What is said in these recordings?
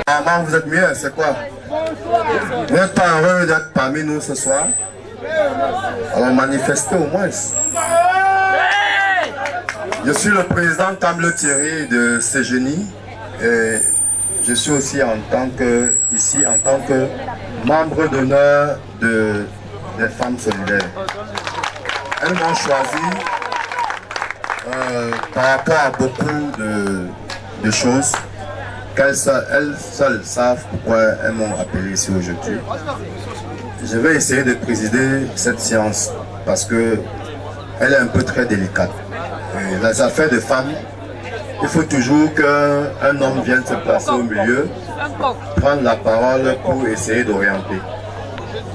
Maman, vous êtes mieux, c'est quoi? Vous n'êtes pas heureux d'être parmi nous ce soir? Alors manifestez au moins. Je suis le président Kamble Thierry de Cégénie et je suis aussi ici en tant que membre d'honneur des femmes solidaires. Elles m'ont choisi par rapport à beaucoup de choses qu'elles seules savent pourquoi elles m'ont appelé ici aujourd'hui. Je vais essayer de présider cette séance parce que elle est un peu très délicate. Et les affaires de femmes, il faut toujours qu'un homme vienne se placer au milieu, prendre la parole pour essayer d'orienter.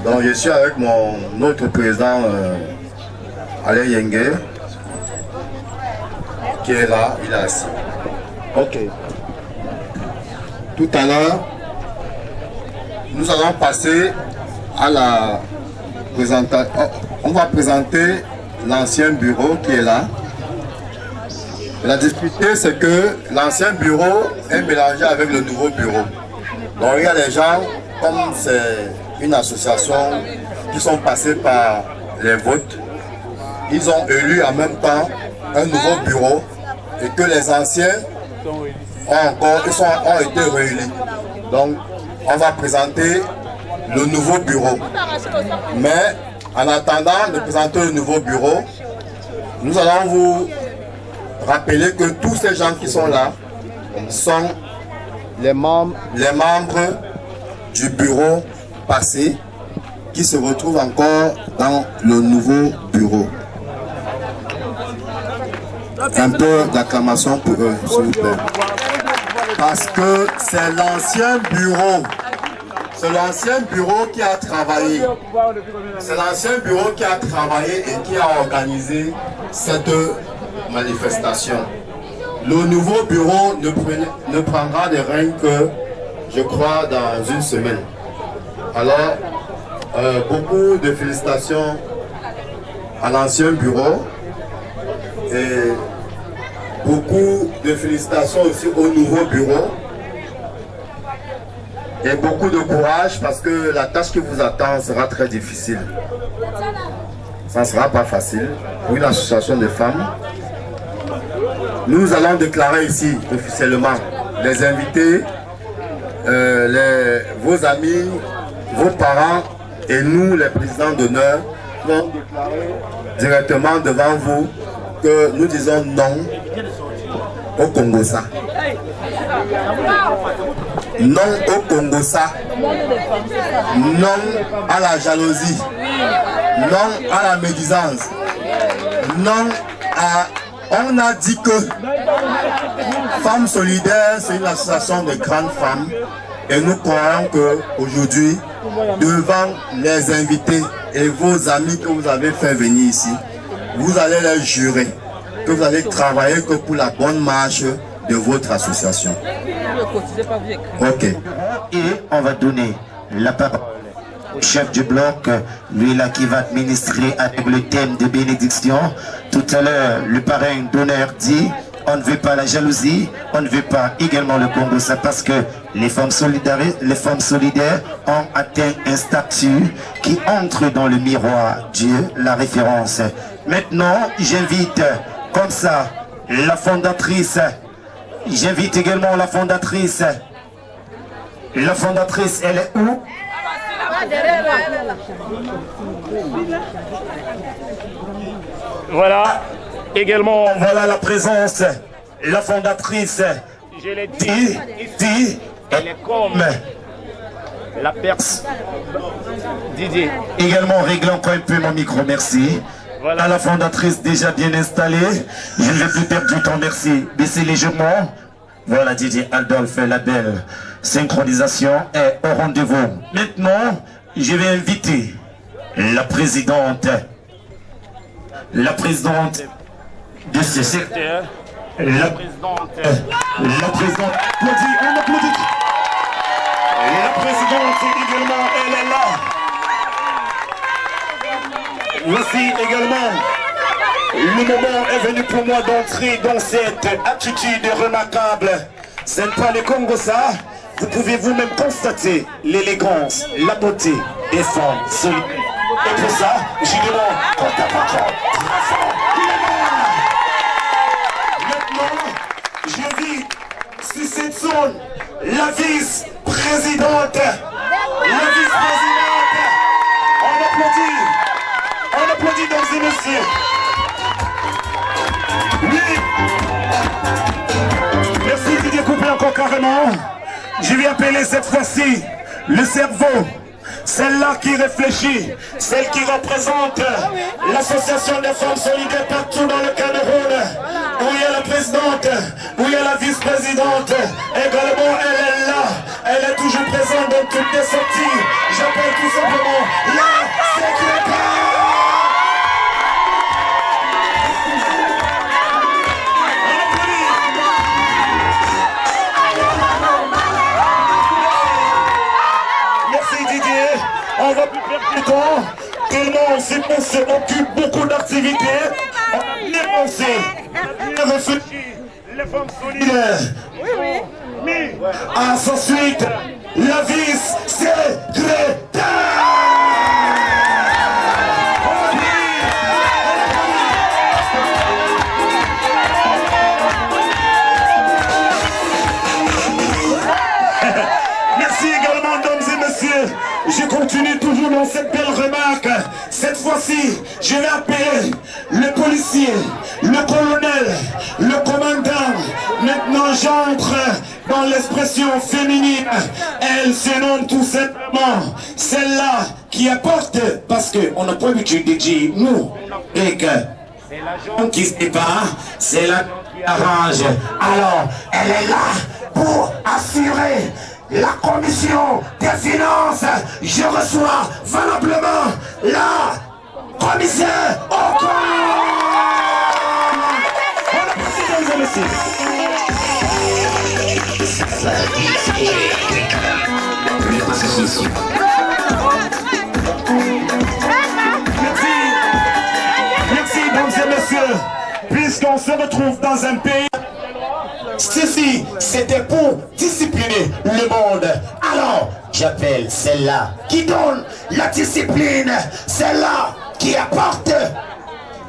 Donc je suis avec mon autre président Alain Yengue, qui est là, il est assis. Ok. Tout à l'heure, nous allons passer à la présentation. On va présenter l'ancien bureau qui est là. La difficulté, c'est que l'ancien bureau est mélangé avec le nouveau bureau. Donc il y a des gens, comme c'est une association qui sont passés par les votes, ils ont élu en même temps un nouveau bureau et que les anciens ont été réunis. Donc on va présenter le nouveau bureau. Mais en attendant de présenter le nouveau bureau, nous allons vous rappeler que tous ces gens qui sont là sont les membres du bureau passé qui se retrouvent encore dans le nouveau bureau. Un peu d'acclamation pour eux, s'il vous plaît. Parce que c'est l'ancien bureau. C'est l'ancien bureau qui a travaillé. C'est l'ancien bureau qui a travaillé et qui a organisé cette manifestation. Le nouveau bureau ne prendra des règnes que, je crois, dans une semaine. Alors, beaucoup de félicitations à l'ancien bureau et beaucoup de félicitations aussi au nouveau bureau. Et beaucoup de courage parce que la tâche qui vous attend sera très difficile. Ça ne sera pas facile pour une association de femmes. Nous allons déclarer ici officiellement les invités, vos amis, vos parents et nous, les présidents d'honneur, vont déclarer directement devant vous que nous disons non au Congossa. Non au Congossa. Non à la jalousie. Non à la médisance. Non à... On a dit que Femmes Solidaires, c'est une association de grandes femmes. Et nous croyons qu'aujourd'hui, devant les invités et vos amis que vous avez fait venir ici, vous allez les jurer que vous allez travailler que pour la bonne marche de votre association. Ok. Et on va donner la parole au chef du bloc, lui là qui va administrer avec le thème de bénédiction. Tout à l'heure, le parrain d'honneur dit on ne veut pas la jalousie, on ne veut pas également le Congo, c'est parce que les femmes solidaires ont atteint un statut qui entre dans le miroir Dieu, la référence. Maintenant, j'invite comme ça la fondatrice. J'invite également la fondatrice. La fondatrice, elle est où? Voilà, également, voilà la présence, la fondatrice, je l'ai dit, ici, elle est comme la personne. Didier. Également, régle encore un peu mon micro, merci. Voilà la fondatrice déjà bien installée. Je ne vais plus perdre du temps, merci. Baissez légèrement. Voilà Didier Adolphe, la belle synchronisation est au rendez-vous. Maintenant, je vais inviter la présidente de ce secteur, la présidente, applaudit, on applaudit. La présidente également, elle est là. Voici également Le moment est venu pour moi d'entrer dans cette attitude remarquable. Ce n'est pas le Congo ça. Vous pouvez vous-même constater l'élégance, la beauté des femmes solides. Et pour ça, je demande qu'on tape encore très fort les mains. Maintenant, je vis sur cette zone la vice-présidente. La vice-présidente. On applaudit, mesdames et messieurs. Oui. Merci Didier Couplé encore carrément. Je vais appeler cette fois-ci le cerveau. Celle-là qui réfléchit, celle qui représente l'association des femmes solidaires partout dans le Cameroun, où il y a la présidente, où il y a la vice-présidente, également elle est là, elle est toujours présente dans toutes les sorties. J'appelle tout simplement la secrétaire. On va plus perdre du temps, tellement on s'occupe beaucoup d'activités. On a bien pensé, bien réfléchi, les femmes solidaires. Mais à sa suite, la vice-secrétaire. Merci également, mesdames et messieurs. Je continue toujours dans cette belle remarque. Cette fois-ci, je vais appeler le policier, le colonel, le commandant. Maintenant, j'entre dans l'expression féminine. Elle se nomme tout simplement celle-là qui apporte, parce qu'on n'a pas l'habitude de dire nous, et que c'est la qui se bat, c'est la qui arrange. Alors, elle est là pour assurer la commission des finances. Je reçois valablement la commissaire au corps. On applaudit, mesdames et messieurs. Merci, mesdames et messieurs. Puisqu'on se retrouve dans un pays. Ceci, c'était pour discipliner le monde. Alors, j'appelle celle-là qui donne la discipline, celle-là qui apporte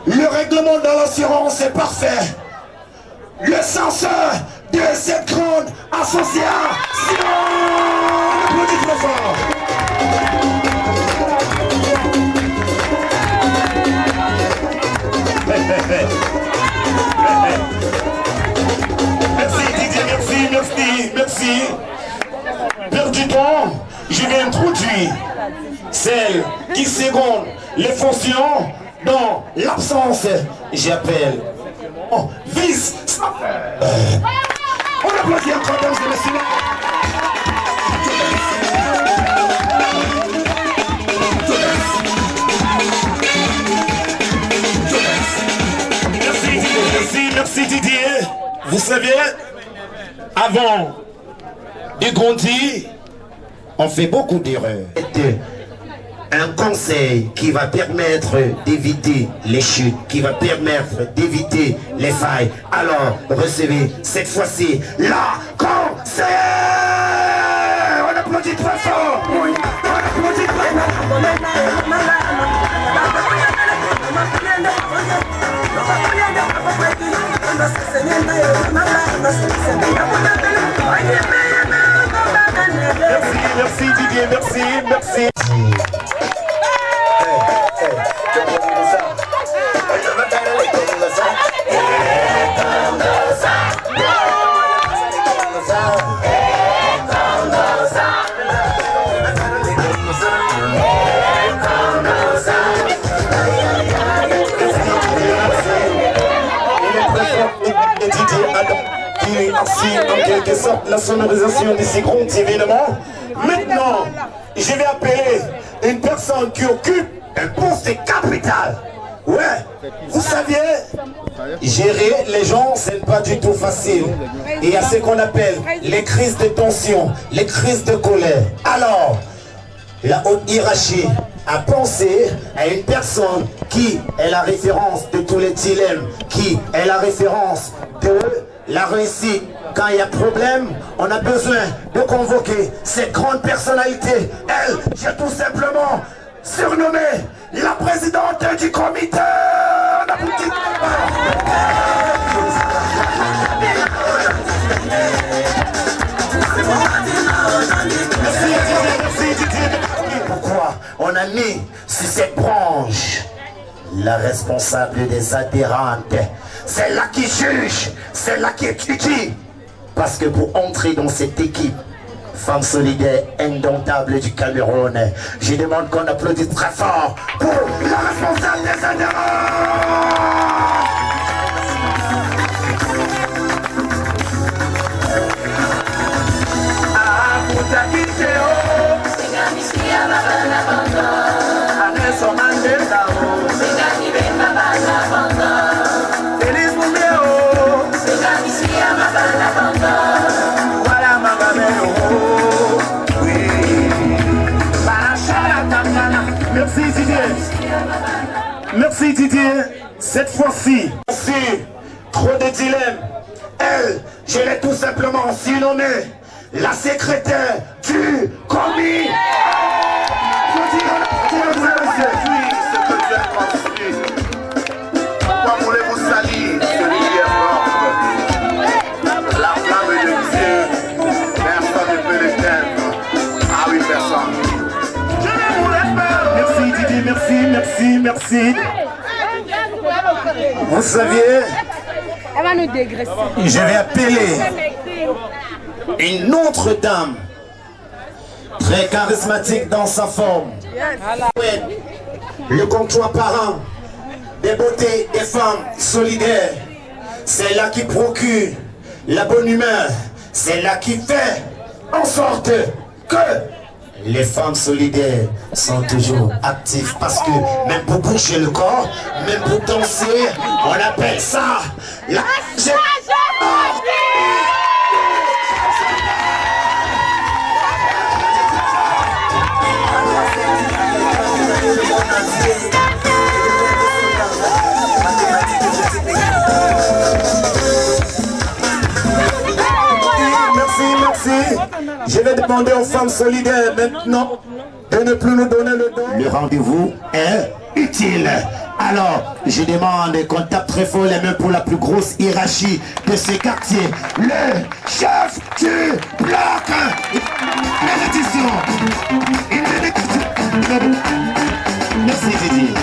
le règlement de l'assurance est parfait. Le censeur de cette grande association. On applaudit trop fort. Merci. Perdre du temps, je vais introduire celle qui seconde les fonctions dans l'absence. J'appelle vice. On applaudit encore, mesdames et messieurs. Merci Didier. Vous savez, avant de grandir, on fait beaucoup d'erreurs. Un conseil qui va permettre d'éviter les chutes, qui va permettre d'éviter les failles. Alors, recevez cette fois-ci la conseillère. On applaudit très fort. On applaudit très fort. Merci Didier, merci. Qui assure en quelque sorte la sonorisation de ces grands événements. Maintenant, je vais appeler une personne qui occupe un poste capital. Ouais, vous saviez, gérer les gens, c'est pas du tout facile. Il y a ce qu'on appelle les crises de tension, les crises de colère. Alors, la haute hiérarchie à penser à une personne qui est la référence de tous les dilemmes, qui est la référence de la réussite. Quand il y a problème, on a besoin de convoquer cette grande personnalité. Elle, j'ai tout simplement surnommé la présidente du comité. Pourquoi on a mis sur cette branche la responsable des adhérentes, celle-là qui juge, celle-là qui étudie. Parce que pour entrer dans cette équipe, Femmes solidaires indomptables du Cameroun, je demande qu'on applaudisse très fort pour la responsable des adhérents. Merci Didier. Merci Didier. Cette fois-ci, trop de dilemmes. Elle, je l'ai tout simplement surnommée la secrétaire du comité. Pourquoi voulez-vous salir celui qui est mort? La flamme de Dieu, personne ne peut l'éteindre. Ah oui, personne. merci Didier, merci. Vous saviez, Elle va nous dégraisser. je vais appeler une autre dame, très charismatique dans sa forme. Le comptoir parent des beautés des femmes solidaires. C'est là qui procure la bonne humeur. C'est là qui fait en sorte que les femmes solidaires sont toujours actives. Parce que même pour bouger le corps, même pour danser, on appelle ça la... Merci. Je vais demander aux femmes solidaires maintenant de ne plus nous donner le dos. Le rendez-vous est utile. Alors, je demande qu'on tape très fort les mains pour la plus grosse hiérarchie de ce quartier. Le chef du bloc. Merci Didier.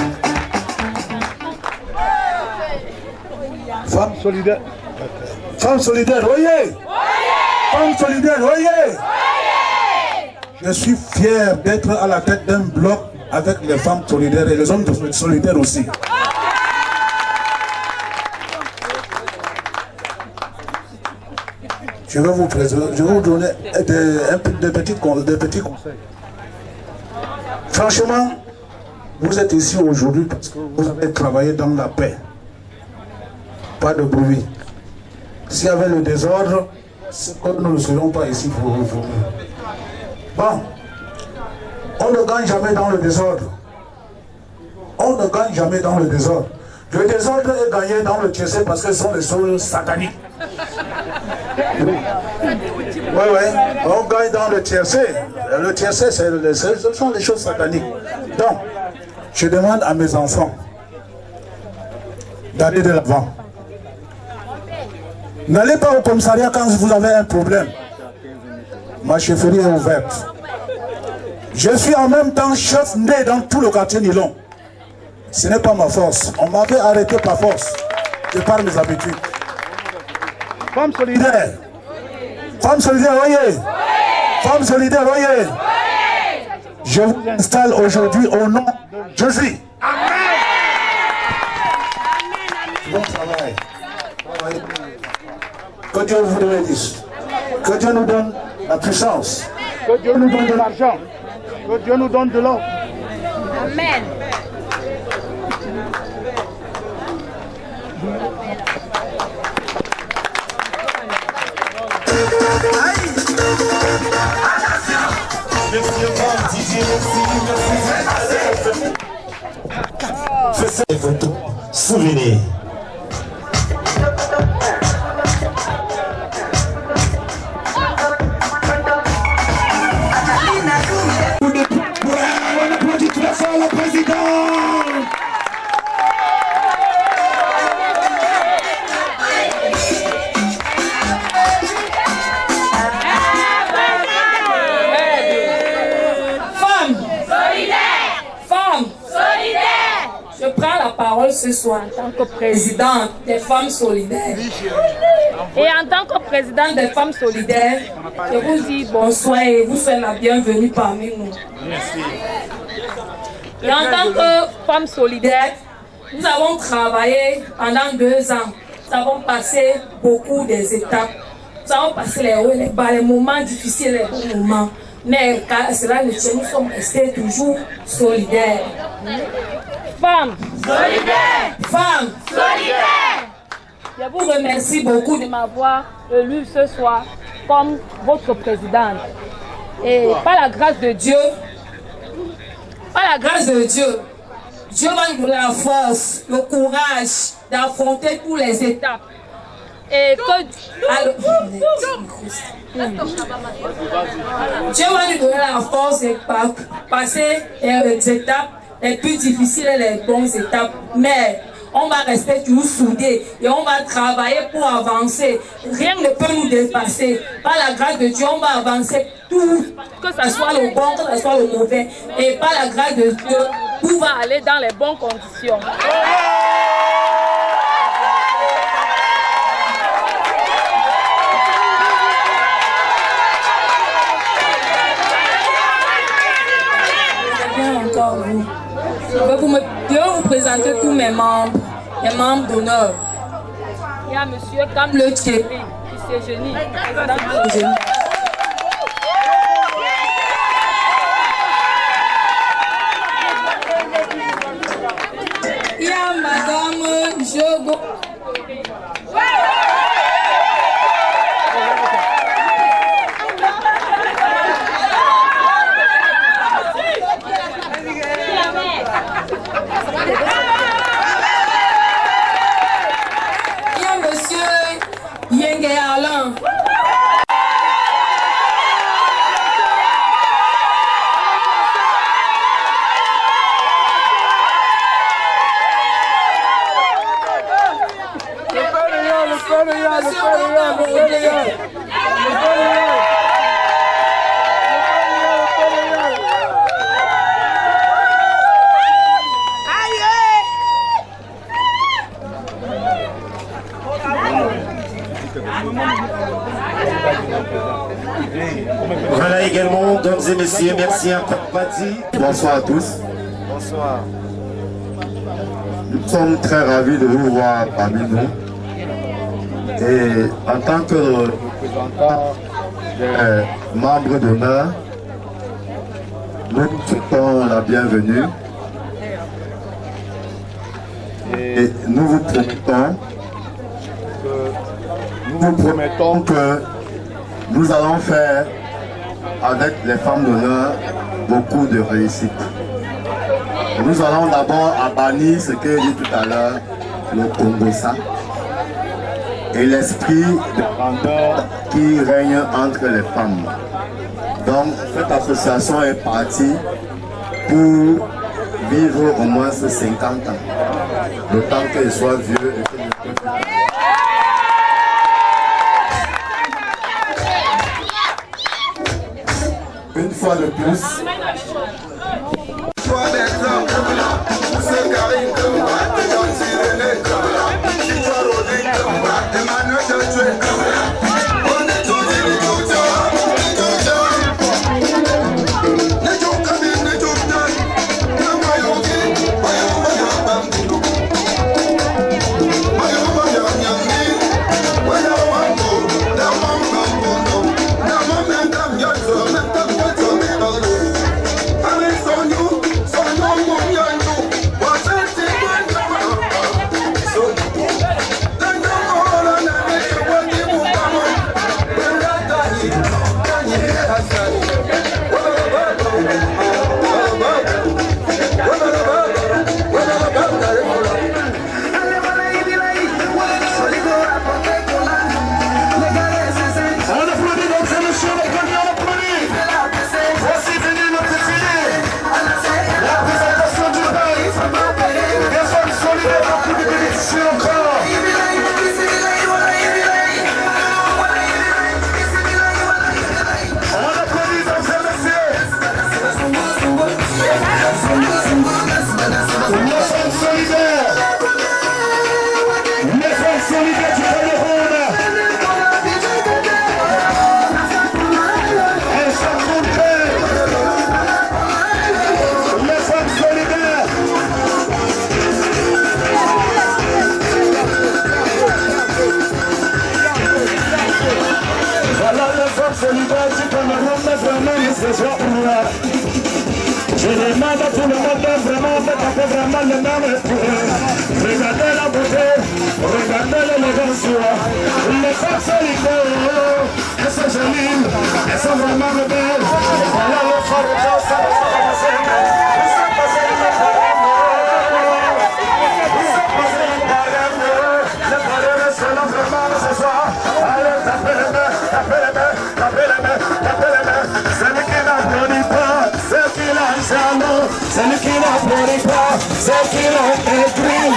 Femmes solidaires. Femmes solidaires, voyez. Femmes solidaires, voyez. Je suis fier d'être à la tête d'un bloc avec les femmes solidaires et les hommes solidaires aussi. Je vais vous donner des petits conseils. Franchement, vous êtes ici aujourd'hui parce que vous avez travaillé dans la paix. Pas de bruit. S'il y avait le désordre, nous ne serions pas ici pour vous. Bon, on ne gagne jamais dans le désordre. On ne gagne jamais dans le désordre. Le désordre est gagné dans le tiercé parce que ce sont les choses sataniques. Oui, on gagne dans le tiercé. Le tiercé, ce sont des choses sataniques. Donc, je demande à mes enfants d'aller de l'avant. N'allez pas au commissariat quand vous avez un problème. Ma chefferie est ouverte. Je suis en même temps chef né dans tout le quartier Nilon. Ce n'est pas ma force. On m'avait arrêté par force. De par mes habitudes. Femmes solidaires. Femmes solidaires, voyez. Femmes solidaires, voyez. Je vous installe aujourd'hui au nom de Jésus. Amen. Bon travail. Que Dieu vous bénisse. Que Dieu nous donne la puissance. Que Dieu nous donne de l'argent. Que Dieu nous donne de l'or. Amen. Merci encore, Didier. Merci. Faites des photos. Souvenirs. On applaudit très fort le président. Je prends la parole ce soir en tant que présidente des femmes solidaires. Et en tant que présidente des femmes solidaires, je vous dis bonsoir et vous souhaite la bienvenue parmi nous. Merci. Et en tant que femmes solidaires, nous avons travaillé pendant 2 ans. Nous avons passé beaucoup des étapes. Nous avons passé les hauts et les bas, les moments difficiles, les bons moments. Mais car cela ne tient, nous sommes restés toujours solidaires. Femmes solidaires! Femmes solidaires! Je vous remercie beaucoup de m'avoir élue ce soir comme votre présidente. Et par la grâce de Dieu, Dieu va nous donner la force, le courage d'affronter toutes les étapes. Et que Dieu va nous donner la force de passer les étapes les plus difficiles et les bonnes étapes. Mais on va rester toujours soudés et on va travailler pour avancer. Rien ne peut nous dépasser. Par la grâce de Dieu, on va avancer tout, que ce soit le bon, que ce soit le mauvais. Et par la grâce de Dieu, tout va aller dans les bonnes conditions. Encore vous. Je vais vous présenter tous mes membres, les membres d'honneur. Il y a monsieur Kamle Thierry, qui s'est génie. Il y a madame Jogo. Il y a monsieur Yenge Alain. Voilà également, mesdames et messieurs, merci encore Patti. Bonsoir à tous. Bonsoir. Nous sommes très ravis de vous voir parmi nous. Et en tant que représentant des membres d'honneur, nous vous souhaitons la bienvenue. Et nous vous promettons que nous allons faire avec les femmes d'honneur beaucoup de réussite. Nous allons d'abord bannir ce que j'ai dit tout à l'heure, le Congossa et l'esprit de grandeur qui règne entre les femmes. Donc cette association est partie pour vivre au moins 50 ans, le temps qu'elle soit vieux et que je peux vivre. Une fois de plus, solidaires du Cameroun. Elles sont montées. Les femmes solidaires. Voilà les femmes solidaires du Cameroun, mais vraiment nécessaire pour moi. Je demande à tout le monde vraiment de taper vraiment le nom pour eux. Regardez la beauté, regardez l'élégance. Les femmes solidaires, elles sont jolies, elles sont vraiment belles. Voilà le fort de Dieu, ça va passer. Ils sont passés le barème. Ils sont passés le barème. Le barème sont là vraiment ce soir. Allez, tapez les mains, tapez les mains, tapez les mains, tapez les mains. Celui qui n'applaudit pas, c'est qui l'a jaloux. Celui qui n'applaudit pas, c'est qui l'a écrit.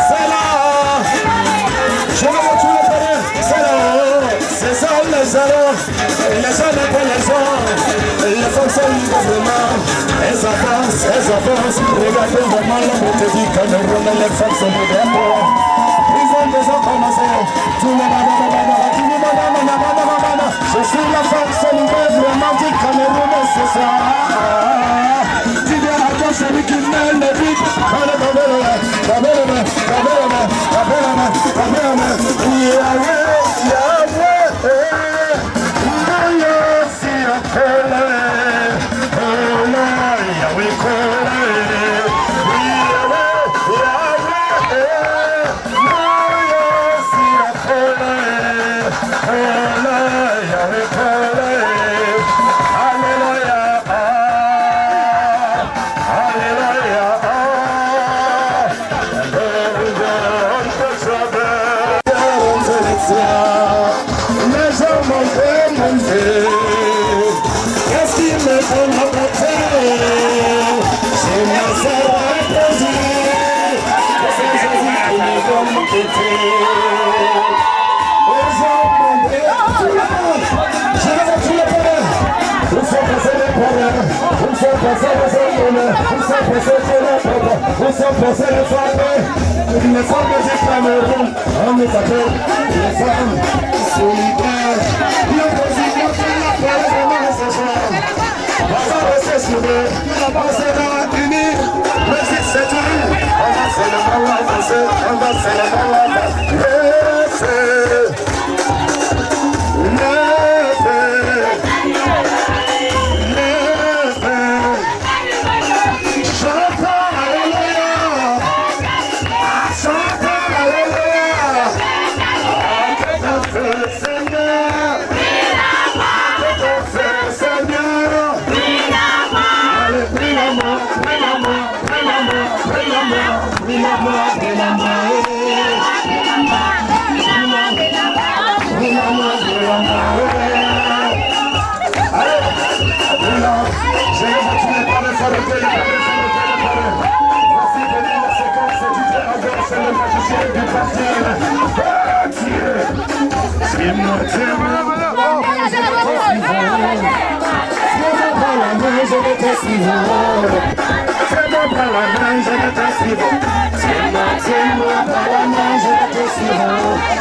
C'est là. Je vais vous tout le faire. C'est là. C'est ça les salons. Les gens n'appellent les gens. Les femmes sont libres vraiment. Elles avancent. Regardez vraiment la beauté du Cameroun. Les femmes sont libres. Ils ont déjà commencé. Tout le monde. Je suis la femme solidaire vraiment du Cameroun ce soir. Tu viens à toi celui qui mène le vide. Qu'est-ce qui me donne la beauté? C'est ma sœur à plaisir. C'est Jésus qui me donne la beauté. Les gens m'ont dit, tout le monde, je vais tout le monde. Où sont passés les problèmes? Où sont passés les hommes? Où sont passés les pauvres? Où sont passés les femmes? Les femmes du Cameroun, on les appelle les femmes solidaires. L'opposition fait la paix vraiment ce soir. On va rester soudés, on sera unis. Même si c'est uni, on va seulement avancer, on va seulement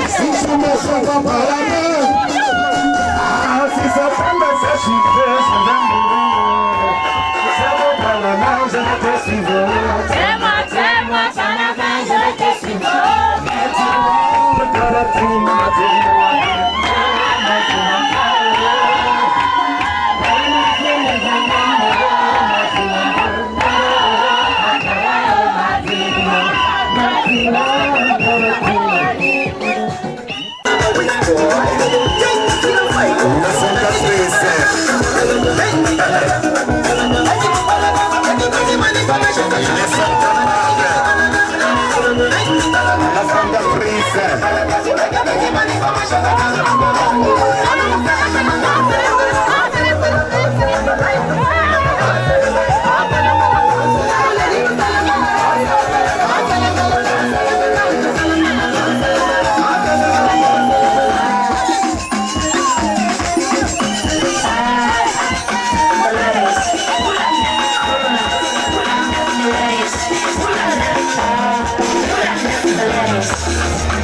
si je me sens pas par la main, si ça prend ma sèche, je vais mourir. C'est moi par la main, je vais te suivre. C'est moi par la main, je vais te suivre. Lettuce.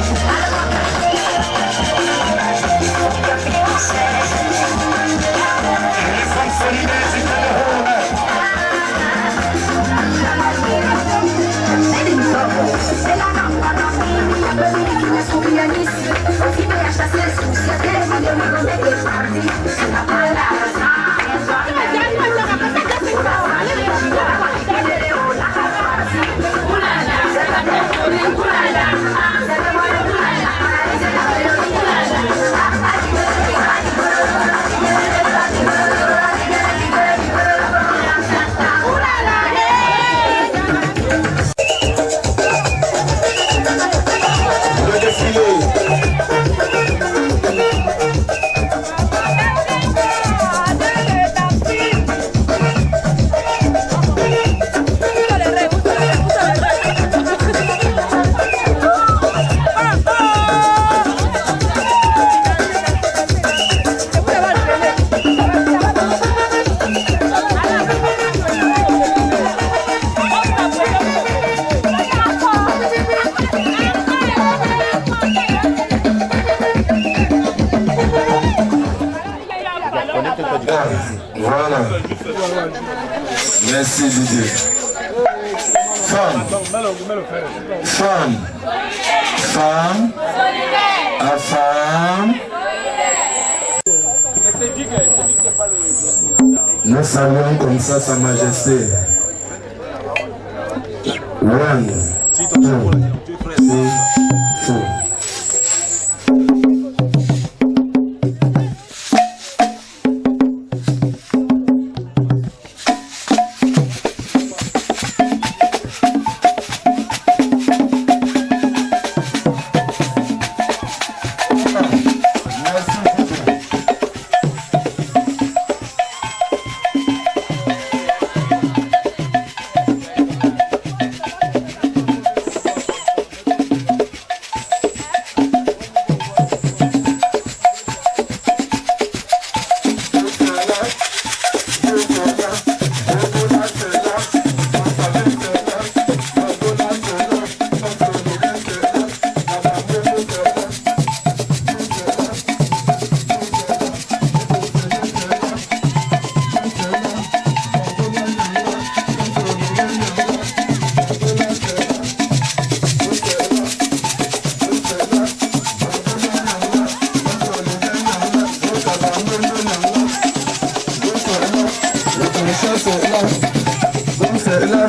Merci Didier. Femme. Femme. Femme. À femme. Nous saluons comme ça Sa Majesté. 1, 2, 3, 4. Là,